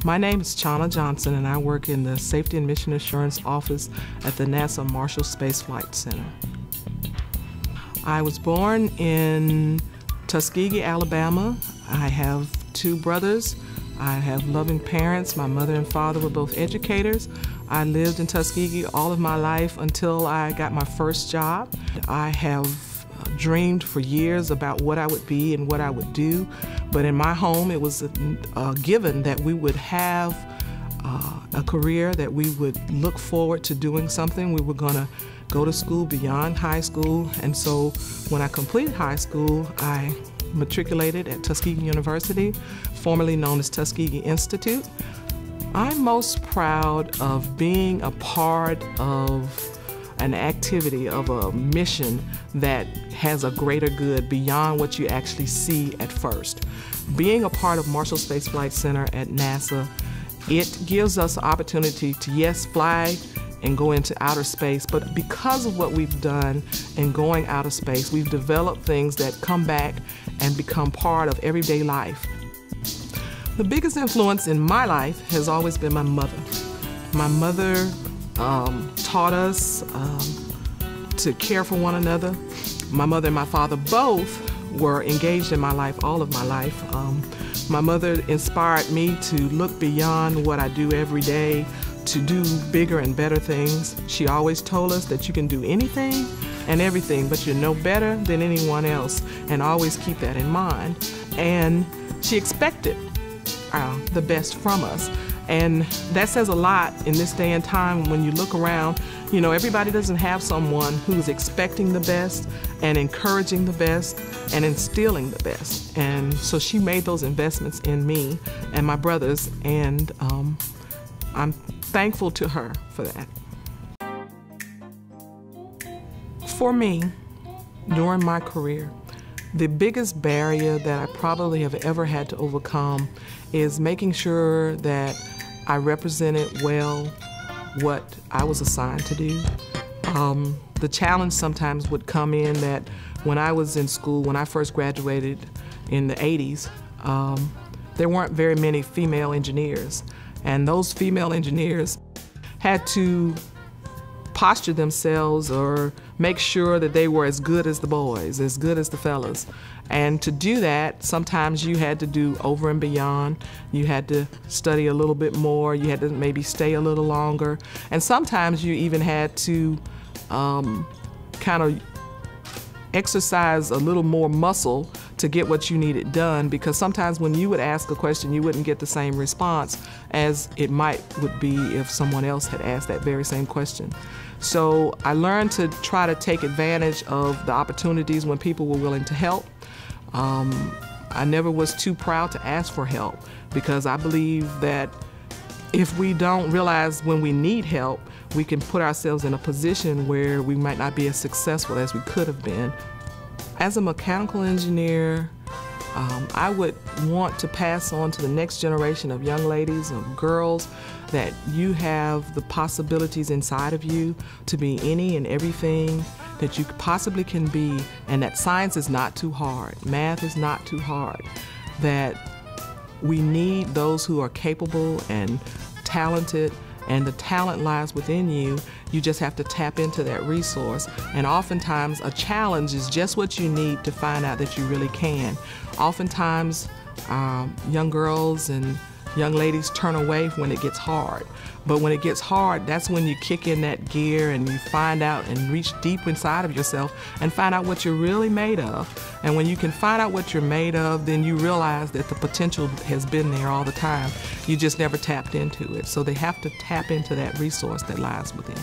My name is Chana Johnson, and I work in the Safety and Mission Assurance Office at the NASA Marshall Space Flight Center. I was born in Tuskegee, Alabama. I have two brothers. I have loving parents. My mother and father were both educators. I lived in Tuskegee all of my life until I got my first job. I have dreamed for years about what I would be and what I would do, but in my home it was a given that we would have a career, that we would look forward to doing something. We were going to go to school beyond high school, and so when I completed high school, I matriculated at Tuskegee University, formerly known as Tuskegee Institute. I'm most proud of being a part of an activity, of a mission that has a greater good beyond what you actually see at first. Being a part of Marshall Space Flight Center at NASA, it gives us the opportunity to, yes, fly and go into outer space, but because of what we've done in going outer space, we've developed things that come back and become part of everyday life. The biggest influence in my life has always been my mother. My mother taught us to care for one another. My mother and my father both were engaged in my life, all of my life. My mother inspired me to look beyond what I do every day, to do bigger and better things. She always told us that you can do anything and everything, but you're no better than anyone else, and always keep that in mind. And she expected the best from us. And that says a lot in this day and time when you look around. You know, everybody doesn't have someone who's expecting the best and encouraging the best and instilling the best. And so she made those investments in me and my brothers, and I'm thankful to her for that. For me, during my career, the biggest barrier that I probably have ever had to overcome is making sure that I represented well what I was assigned to do. The challenge sometimes would come in that when I was in school, when I first graduated in the 80s, there weren't very many female engineers. And those female engineers had to posture themselves or make sure that they were as good as the boys, as good as the fellas. And to do that, sometimes you had to do over and beyond. You had to study a little bit more. You had to maybe stay a little longer. And sometimes you even had to kind of exercise a little more muscle to get what you needed done, because sometimes when you would ask a question, you wouldn't get the same response as it would be if someone else had asked that very same question. So I learned to try to take advantage of the opportunities when people were willing to help. I never was too proud to ask for help, because I believe that if we don't realize when we need help, we can put ourselves in a position where we might not be as successful as we could have been. As a mechanical engineer, I would want to pass on to the next generation of young ladies and girls that you have the possibilities inside of you to be any and everything that you possibly can be, and that science is not too hard, math is not too hard, that we need those who are capable and talented, and the talent lies within you. You just have to tap into that resource. And oftentimes a challenge is just what you need to find out that you really can. Oftentimes young girls and young ladies turn away when it gets hard. But when it gets hard, that's when you kick in that gear and you find out and reach deep inside of yourself and find out what you're really made of. And when you can find out what you're made of, then you realize that the potential has been there all the time. You just never tapped into it. So they have to tap into that resource that lies within.